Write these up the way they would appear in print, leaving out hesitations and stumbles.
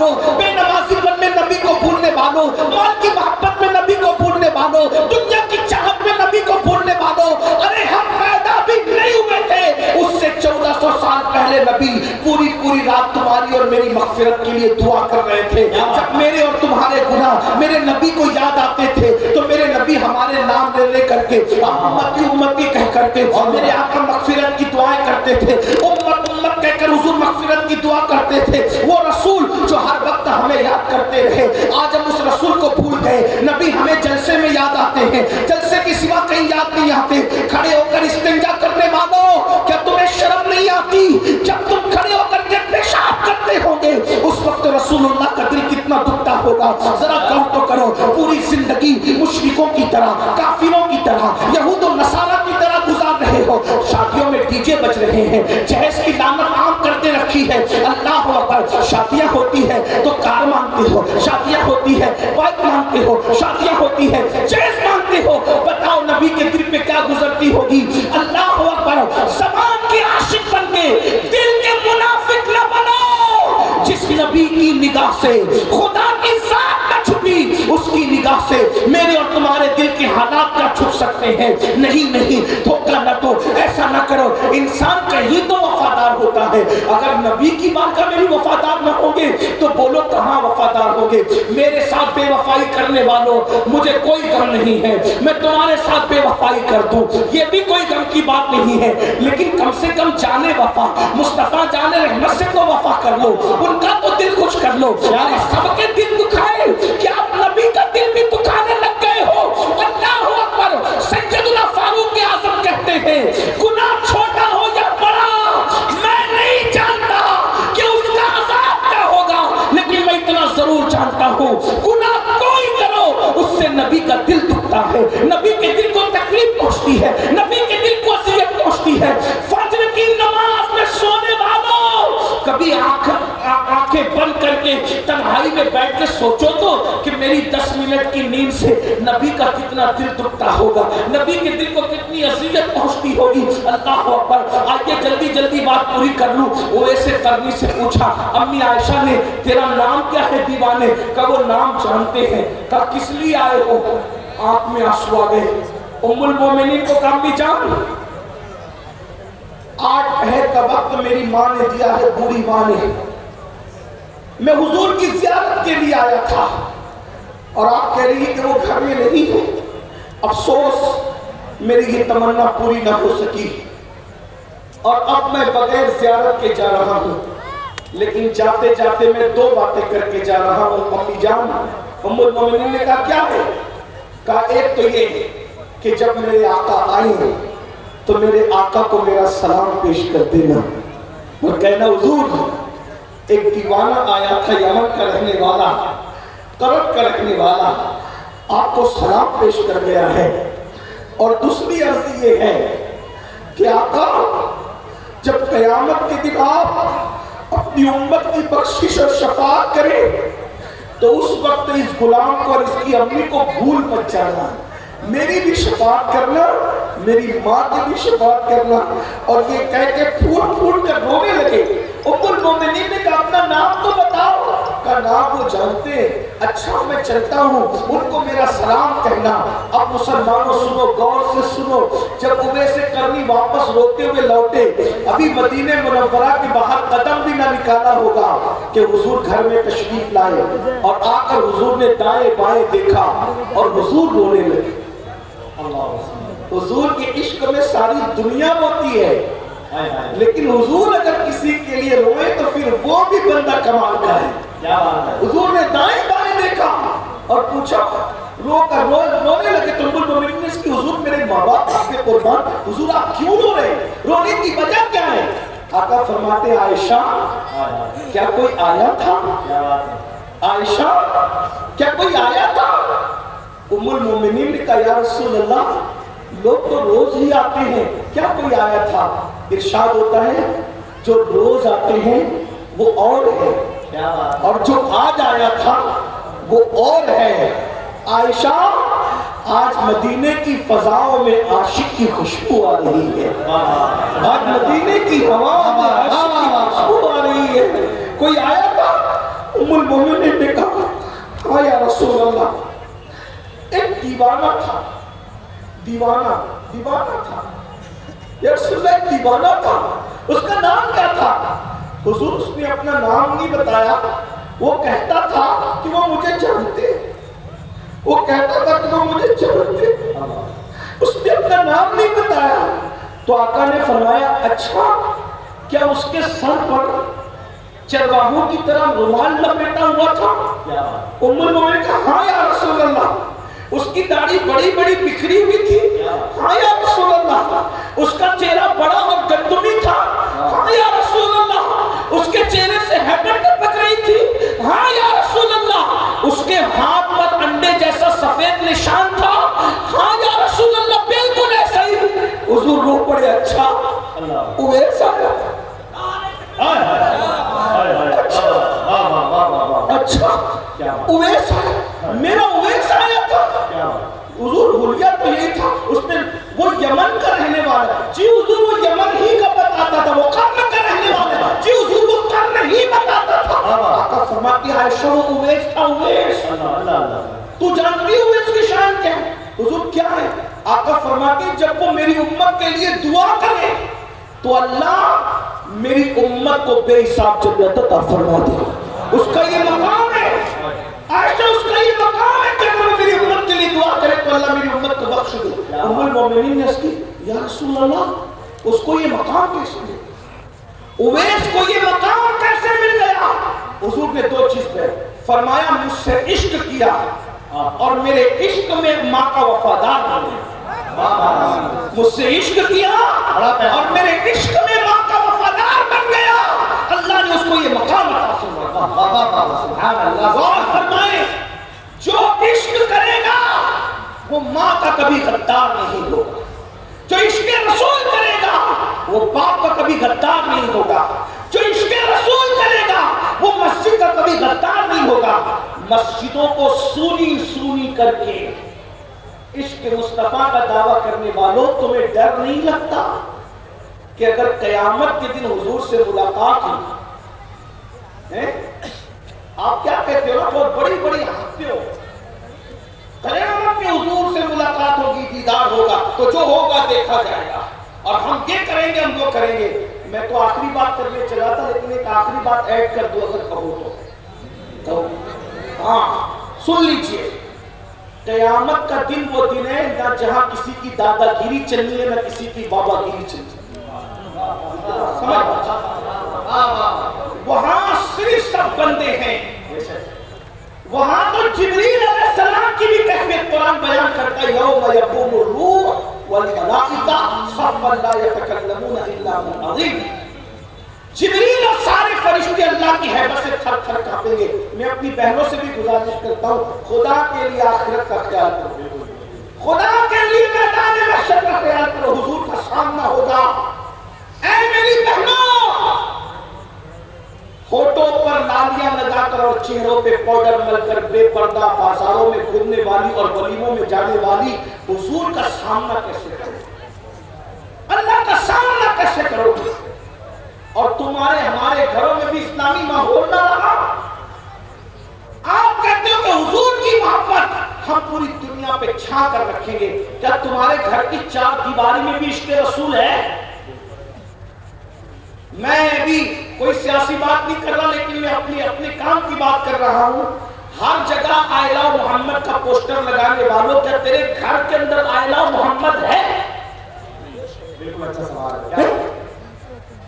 والوں، بے نمازی بن میں نبی کو بھولنے والوں، مال کی محبت میں نبی کو بھولنے والوں، دنیا کی چاہت میں نبی کو بھولنے والوں، ارے ہم پیدا بھی نہیں ہوئے تھے اس سے 1400 سال پہلے نبی پوری رات تمہاری اور میری مغفرت کے لیے دعا کر رہے تھے. جب میرے اور تمہارے گناہ میرے نبی کو یاد آتے تھے تو میرے نبی ہمارے نام لے کر کے امتی امتی کہہ کر کے میرے آقا مغفرت کی دعائیں کرتے تھے، امت امت کہہ کر حضور مغفرت کی دعا کرتے تھے. وہ رسول جو ہر وقت ہمیں یاد کرتے رہے، آج ہم اس رسول کو بھول گئے. نبی ہمیں جلسے میں یاد آتے ہیں، جلسے کے سوا کہیں یاد نہیں آتے. کھڑے ہو کر استنجا کرنے والوں، کیا تمہیں شرم نہیں آتی؟ جب تم کھڑے ہو کر کے پیشاب کرتے ہوں گے اس وقت رسول اللہ کا دل کتنا دکھتا ہوگا. ذرا غور تو کرو. پوری زندگی مشرکوں کی طرح، کافروں کی طرح، یہود و نصارہ کی طرح گزار رہے ہو. شادیوں میں ڈی جے بج رہے ہیں، جہیز کی دامت عام کرتے رکھی ہے. اللہ اکبر. شادیاں ہوتی ہے تو کار مانگتے ہو، شادیاں ہوتی ہے بائک مانگتے ہو، شادیاں ہوتی ہے جہیز مانگتے ہو. بتاؤ نبی کے دل پہ کیا گزرتی ہوگی؟ اللہ اکبر. زبان کے عاشق بن کے دل کے منافق نہ بنو. جس نبی کی نگاہ سے خدا کی ذات نہ چھپی، اس کی نگاہ سے میرے اور تمہارے دل کے حالات نہ چھپ سکتے ہیں. نہیں دھوکہ نہ دو، ایسا نہ کرو. انسان کہیں تو وفادار ہوتا ہے. اگر نبی کی بات کا میری وفادار نہ ہوگے تو بولو کہاں وفادار ہوگے؟ میرے ساتھ بے وفائی کرنے والوں مجھے کوئی غم نہیں ہے، میں تمہارے ساتھ بے وفائی کر دوں یہ بھی کوئی غم کی بات نہیں ہے. لیکن کم سے کم جانے وفا، مصطفیٰ جانے رحمت سے تو وفا کر لو، ان کا تو دل خوش کر لو. سب کے دل دکھائے کہ آپ نبی کا دل بھی دکھانے لگ گئے ہو. اللہ اکبر. سیدنا فاروق اعظم کہتے ہیں گناہ چھوٹا ہو یا بڑا میں نہیں جانتا کہ اس کا عذاب کیا ہوگا، لیکن میں اتنا ضرور جانتا ہوں گناہ کوئی کرو اس سے نبی کا دل دکھتا ہے، نبی کے دل کو تکلیف پہنچتی ہے، نبی کے دل کو اذیت پہنچتی ہے. فجر کی نماز میں سونے والوں کبھی آنکھیں بند کر کے تنہائی میں بیٹھ کے سوچو تو کہ میری 10 منٹ کی نیند سے نبی کا کتنا دل دکھتا ہوگا، نبی کے دل کو کتنی اذیت پہنچتی ہوگی. اللہ اکبر. آئیے جلدی بات پوری کر لوں. اویس قرنی سے پوچھا امی عائشہ نے تیرا نام کیا ہے دیوانے کا؟ وہ نام جانتے ہیں. کہا کس لیے آئے ہو؟ آنکھ میں آنسو آ گئے. ام المومنین کو کام بھی جان 8 پہر کا وقت میری ماں نے دیا ہے، بوڑھی ماں نے. میں حضور کی زیارت کے لیے آیا تھا اور آپ کہہ رہی کہ وہ گھر میں نہیں ہے. افسوس میری یہ تمنا پوری نہ ہو سکی اور اب میں بغیر زیارت کے جا رہا ہوں. لیکن جاتے جاتے میں 2 باتیں کر کے جا رہا ہوں. امی جان، ام المومنین نے کہا کیا ہے؟ کہا ایک تو یہ کہ جب میرے آقا آئے تو میرے آقا کو میرا سلام پیش کر دینا اور کہنا حضور ایک دیوانہ آیا تھا یمن کا رہنے والا، کرب کا رہنے والا، آپ کو سلام پیش کر گیا ہے. اور دوسری عرض یہ ہے کہ آقا جب قیامت کے دن آپ اپنی امت کی بخشش اور شفاعت کریں تو اس وقت اس غلام کو اور اس کی امی کو بھول مت جانا، میری بھی شفاعت کرنا، میری ماں کی بھی شفاعت کرنا. اور یہ کہہ کے پھول کر رونے لگے. ام المومنین نے کہا اپنا نام تو بتاؤ. کا نام وہ جانتے ہیں. اچھا میں چلتا ہوں، ان کو میرا سلام کہنا. اب مسلمانوں سنو، غور سے سنو. جب اویس قرنی واپس روتے ہوئے لوٹے، ابھی مدینہ منورہ کے باہر قدم بھی نہ نکالا ہوگا کہ حضور گھر میں تشریف لائے اور آ کر حضور نے دائیں بائیں دیکھا اور حضور رونے لگے. حضور کے عشق میں ساری دنیا ہوتی ہے، لیکن حضور اگر کسی کے لیے روئے تو پھر وہ بھی بندہ کمال کا ہے. حضور نے دائیں بائیں دیکھا اور پوچھا، رونے لگے. تو ام المومنین نے اس کی حضور میرے ماں باپ آپ کے قربان، حضور آپ کیوں رو رہے ہیں؟ رونے کی وجہ کیا ہے؟ آقا فرماتے عائشہ کیا کوئی آیا تھا؟ عائشہ کیا کوئی آیا تھا؟ ام المومنین نے کہا یا رسول اللہ لوگ تو روز ہی آتے ہیں، کیا کوئی آیا تھا؟ ارشاد ہوتا ہے جو روز آتے ہیں وہ اور ہے اور جو آج آیا تھا وہ اور ہے. عائشہ آج مدینے کی فضاؤں میں عاشق کی خوشبو آ رہی ہے، آج مدینے کی ہوا میں عاشق کی خوشبو آ رہی ہے. کوئی آیا تھا؟ ام المومنین نے کہا ہاں یا رسول اللہ، ایک دیوانہ تھا، دیوانہ تھا یا رسول اللہ، ایک دیوانہ تھا، اس کا نام کیا تھا؟ حضور اس نے اپنا نام نہیں بتایا، وہ کہتا تھا کہ وہ مجھے جانتے، وہ کہتا تھا کہ وہ مجھے جانتے، اس نے اپنا نام نہیں بتایا۔ تو آقا نے فرمایا اچھا کیا اس کے سر پر چرواہوں کی طرح رومال لپیٹا ہوا تھا؟ ام المومنین نے کہا ہاں یا رسول اللہ، اس کی داڑھی بڑی بڑی بکھری ہوئی تھی، ہاں یا رسول اللہ، اس کا چہرہ بڑا اور گندمی تھا، ہاں یا رسول اللہ، اس کے چہرے سے ہیبت ٹپک رہی تھی، ہاں یا رسول اللہ، اس کے ہاتھ پر انڈے جیسا سفید نشان تھا، ہاں یا رسول اللہ، بالکل ایسا ہی۔ حضور رو پڑے اچھا اویس آیا، اچھا اویس آیا، میرا اویس آیا تھا۔ حضور حلیہ تو یہی تھا، اس نے وہ یمن کا رہنے والا، جی حضور وہ یمن ہی کا بتاتا تھا، وہ قرن کا رہنے والا، جی حضور وہ قرن ہی بتاتا تھا۔ آقا فرماتی ہے عائشہ وہ اویس تھا، اویس تو جانتی اویس کی شان کیا ہے؟ حضور کیا ہے؟ آقا فرماتی جب وہ میری امت کے لیے دعا کرے تو اللہ میری امت کو بے حساب جنت عطا فرما دے، اس کا یہ مقام ہے عائشہ، اس کا یہ مقام ہے کہ وہ میری امت کے لیے دعا کرے تو اللہ میری امت کو بخش دے۔ ام المومنین نے اس کی یا رسول اللہ اس کو یہ مقام کیسے ملا؟ اویس کو یہ مقام کیسے مل گیا؟ حضور نے دو چیز پہ فرمایا، مجھ سے عشق کیا اور میرے عشق میں ماں کا وفادار بنے، مجھ سے عشق کیا اور میرے عشق میں ماں کا وفادار بن گیا، اللہ نے اس کو یہ مقام عطا فرمایا۔ غور فرمائیں، جو عشق کرے گا وہ ماں کا کبھی غدار نہیں ہوگا، جو عشق رسول کرے گا وہ باپ کا کبھی غدار نہیں ہوگا، جو عشق رسول کرے گا وہ مسجد کا کبھی غدار نہیں ہوگا۔ مسجدوں کو سونی سونی کر کے عشق مصطفیٰ کا دعویٰ کرنے والوں، تمہیں ڈر نہیں لگتا کہ اگر قیامت کے دن حضور سے ملاقات ہوئی، آپ کیا کہتے ہو؟ بہت بڑی بڑی ہنستے ہو، قیامت میں حضور سے ملاقات ہوگی، دیدار ہوگا، تو جو ہوگا دیکھا جائے گا، اور ہم یہ کریں گے، ہم وہ کریں گے۔ میں تو آخری بات کرنے چلا تھا، لیکن ایک آخری بات ایڈ کر دو اگر کہو تو ہاں سن لیجئے، قیامت کا دن وہ دن ہے نہ جہاں کسی کی دادا گیری چلنی ہے، نہ کسی کی بابا گیری چلنی ہے، وہاں صرف سب بندے ہیں، وہاں تو جبریل علیہ السلام کی بھی کیفیت قرآن بیان کرتا ہے، یوم یقوم الروح والملائکہ صفا لا یتکلمون الا من اذن، جبریل اور سارے فرشتے اللہ کی حیبت سے تھر تھر کانپیں گے۔ میں اپنی بہنوں سے بھی گزارش کرتا ہوں، خدا کے لیے آخرت کا خیال کرو، خدا کے لیے میدان محشر کا خیال کرو، حضور کا سامنا ہوگا۔ اے میری بہنوں، ہونٹوں پر لالیاں لگا کر اور چہروں پہ پاؤڈر مل کر بے پردہ بازاروں میں گھومنے والی اور ولیموں میں جانے والی حضور کا سامنا کیسے کرو؟ اللہ کا سامنا کیسے کرو گے؟ اور تمہارے ہمارے گھروں میں بھی اسلامی ماحول نہ رہا، آپ کہتے ہو کہ حضور کی محبت ہم پوری دنیا پہ چھا کر رکھیں گے، کیا تمہارے گھر کی چار دیواری میں بھی عشق رسول ہے؟ میں بھی کوئی سیاسی بات نہیں کر رہا، لیکن میں اپنے کام کی بات کر رہا ہوں۔ ہر جگہ آئی لو محمد کا پوسٹر لگانے والوں، کیا تیرے گھر کے اندر آئی لو محمد ہے؟ بالکل اچھا سوال ہے۔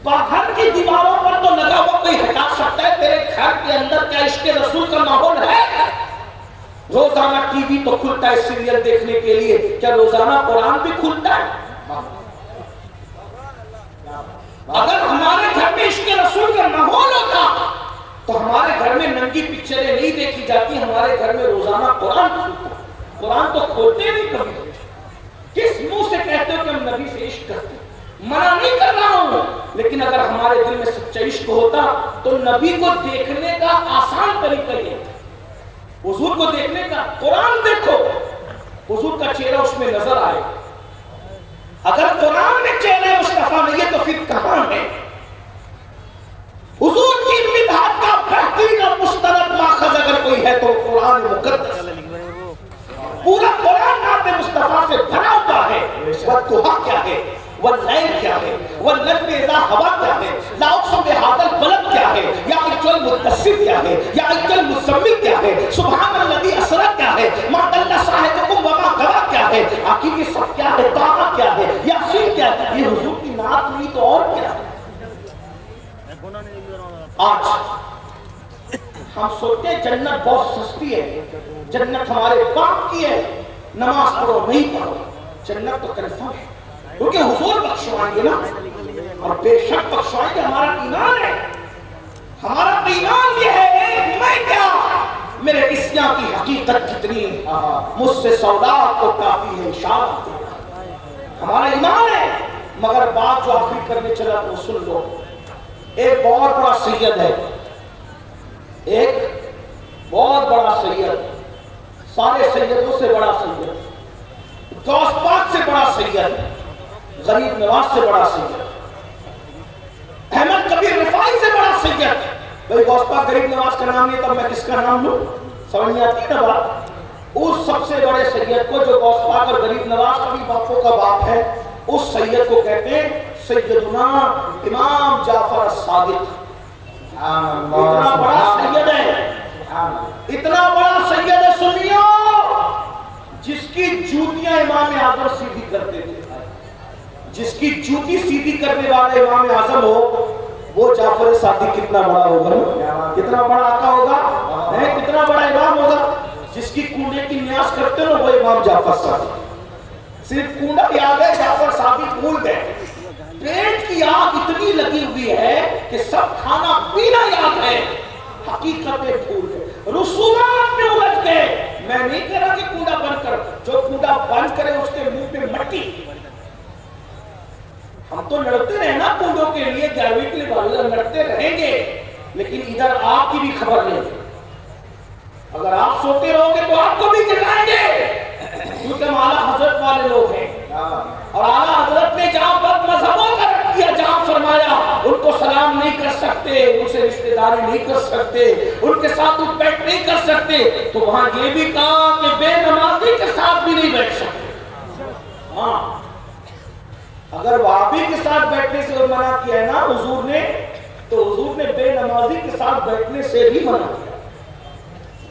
باہر کی دیواروں پر تو لگا ہوا کوئی ہٹا سکتا ہے، تیرے گھر کے اندر کیا عشق رسول کا ماحول ہے؟ روزانہ ٹی وی تو کھلتا ہے سیریل دیکھنے کے لیے، کیا روزانہ قرآن بھی کھلتا ہے؟ اگر ہمارے گھر میں عشق رسول کا ماحول ہوتا تو ہمارے گھر میں ننگی پکچریں نہیں دیکھی جاتی، ہمارے گھر میں روزانہ قرآن کھلتا۔ قرآن تو کھولتے نہیں کبھی، کس منہ سے کہتے ہو کہ ہم نبی سے عشق کرتے ہیں؟ منع نہیں کر رہا ہوں، لیکن اگر ہمارے دل میں سچا عشق ہوتا تو نبی کو دیکھنے کا آسان طریقہ یہ، حضور کو دیکھنے کا قرآن دیکھو، حضور کا چہرہ اس میں نظر آئے۔ اگر قرآن میں چہرہ مصطفیٰ نہیں ہے تو پھر کہاں ہے؟ حضور کی مدحت کا بہترین اور مستند المدثر کیا ہے، یا ایھا المزمل کیا ہے، سبحان الذی اسری کیا ہے، ما ضل صاحبکم وما غوی کیا ہے، آخر یہ سب کیا ہے، طٰہٰ کیا ہے، یاسین کیا ہے، یہ حضور کی نعت نہیں تو اور کیا ہے۔ آج ہم سوچتے ہیں جنت بہت سستی ہے، جنت ہمارے باپ کی ہے، نماز پڑھو نہیں پڑھو، جنت تو کنفرم ہے کیونکہ حضور بخشوائیں گے نا، اور بے شک بخشوائیں گے، ہمارا ایمان ہے، ہمارا ایمان یہ ہے میں کیا میرے اسیاں کی حقیقت کتنی مجھ سے سودا کو کافی ہے انشاءاللہ، ہمارا ایمان ہے۔ مگر بات جو آخری کرنے چلا تو سن لو، ایک بہت بڑا سید ہے، ایک بہت بڑا سید، سارے سیدوں سے بڑا سید، غوث پاک سے بڑا سید، غریب نواز سے بڑا سید، احمد کبیر رفاعی سے بڑا سید۔ بھئی غوث پاک غریب نواز کا نام نہیں تب میں کس کا نام لوں؟ سمجھ نہیں آتی نا بات؟ اس سب سے بڑے سید کو جو غوث پاک اور غریب نواز کا بھی باپوں کا باپ ہے، اس سید کو کہتے ہیں سیدنا امام جعفر الصادق۔ اتنا بڑا سید ہے، اتنا بڑا سید ہے سنیو، جس کی جوتیاں امام اعظم سیدھی کرتے تھے، جس کی جوتی سیدھی کرنے والا امام اعظم ہو وہ جعفر صادق کتنا بڑا ہوگا، کتنا بڑا آقا ہوگا، کتنا بڑا امام ہوگا۔ جس کی کنڈے کی نیاز کرتے ہو وہ امام جعفر صادق، صرف کنڈا یاد ہے، جعفر صادق بھول گئے، پیٹ کی آگ اتنی لگی ہوئی ہے کہ سب کھانا پینا یاد ہے، حقیقتیں بھول گئے، رسومات میں الجھ گئے۔ میں نہیں کہہ رہا کہ کنڈا بند کر، جو کنڈا بند کرے اس کے منہ پہ مٹی۔ ہم تو لڑتے رہے نا کنڈوں کے لیے، 11ویں کے لیے لڑتے رہیں گے، لیکن ادھر آپ کی بھی خبر نہیں۔ اگر آپ سوتے رہو گے تو آپ کو بھی جگائیں گے، کیونکہ ہم اعلیٰ حضرت والے لوگ ہیں، اور اعلیٰ حضرت نے جہاں بد مذہبوں کا رکھ دیا، جہاں فرمایا ان کو سلام نہیں کر سکتے، ان سے رشتہ داری نہیں کر سکتے، ان کے ساتھ اٹھ بیٹھ نہیں کر سکتے، تو وہاں یہ بھی کہا کہ بے نمازی کے ساتھ بھی نہیں بیٹھ سکتے۔ ہاں اگر وہابی کے ساتھ بیٹھنے سے منع کیا ہے نا حضور نے، تو حضور نے بے نمازی کے ساتھ بیٹھنے سے بھی منع کیا۔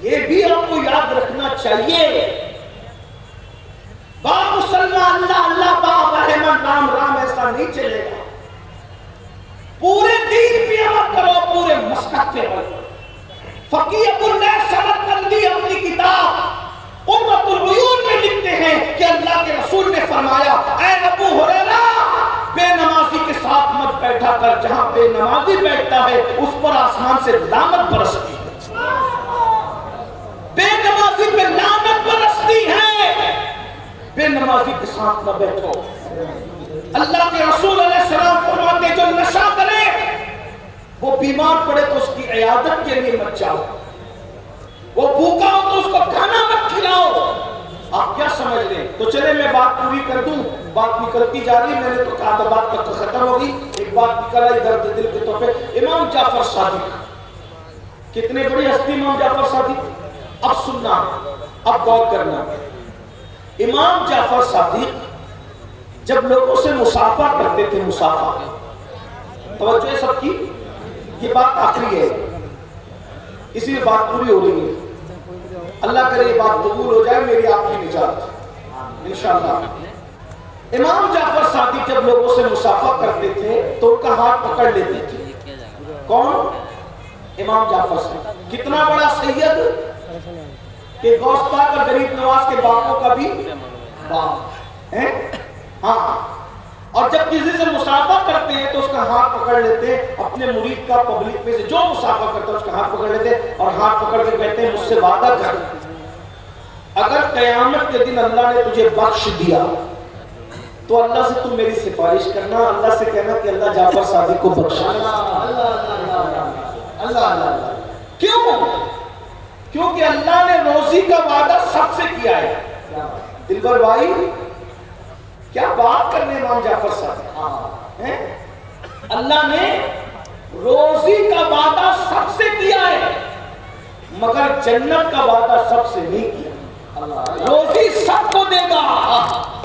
یہ بھی آپ کو یاد رکھنا چاہیے۔ با مسلمان اللہ اللہ با رحمن رام رام ایسا نہیں چلے گا۔ پورے دین پہ عمل کرو، پورے مسلک پہ عمل کرو۔ فقیہ اللہ سمرقندی اپنی کتاب قرۃ العیون میں لکھتے ہیں کہ اللہ کے رسول نے فرمایا، اے ابو ہریرہ بے نمازی کے ساتھ مت بیٹھا کر، جہاں بے نمازی بیٹھتا ہے اس پر آسمان سے لعنت برستی ہے، بے نمازی پہ لعنت برستی ہے، بے نمازی کے ساتھ نہ بیٹھو۔ اللہ کے رسول علیہ السلام فرماتے جو نشہ کرے وہ بیمار پڑے تو اس کی عیادت کے لیے مت جاؤ، وہ بھوکا ہو تو اس کو کھانا مت کھلاؤ۔ آپ کیا سمجھ رہے ہیں؟ تو چلے میں بات پوری کر دوں، بات نکلتی جا رہی، میں نے تو کہا تھا بات تک ختم ہوگی، ایک بات نکل آئی درد دل کے طور پہ۔ امام جعفر صادق کتنے بڑی ہستی امام جعفر صادق، اب سننا، اب غور کرنا۔ امام جعفر صادق جب لوگوں سے مصافحہ کرتے تھے، مصافحہ، توجہ ہے سب کی، یہ بات آخری ہے، اسی میں بات پوری ہو رہی ہے، اللہ کرے یہ بات قبول ہو جائے، میری آپ کی نجات انشاءاللہ۔ امام جعفر صادق جب لوگوں سے مصافحہ کرتے تھے تو ان کا ہاتھ پکڑ لیتے تھے۔ کون؟ امام جعفر صادق، کتنا بڑا سید کہ غوث پاک اور غریب نواز کے باپوں کا بھی باپ ہے۔ ہاں، اور جب کسی سے مصافحہ کرتے ہیں تو اس کا ہاتھ پکڑ لیتے ہیں، اپنے مرید کا پبلک میں سے جو مصافحہ کرتا ہے اس کا ہاتھ پکڑ لیتے ہیں اور ہاتھ پکڑ کے کہتے ہیں مجھ سے وعدہ کر، اگر قیامت کے دن اللہ نے تجھے بخش دیا تو اللہ سے تم میری سفارش کرنا، اللہ سے کہنا کہ اللہ جعفر صادق کو بخشا۔ اللہ کیوں؟ کیونکہ اللہ نے روزی کا وعدہ سب سے کیا ہے۔ دلبر بھائی کیا بات کرنے امام جعفر صادق، اللہ نے روزی کا وعدہ سب سے کیا ہے مگر جنت کا وعدہ سب سے نہیں کیا۔ روزی سب کو دے گا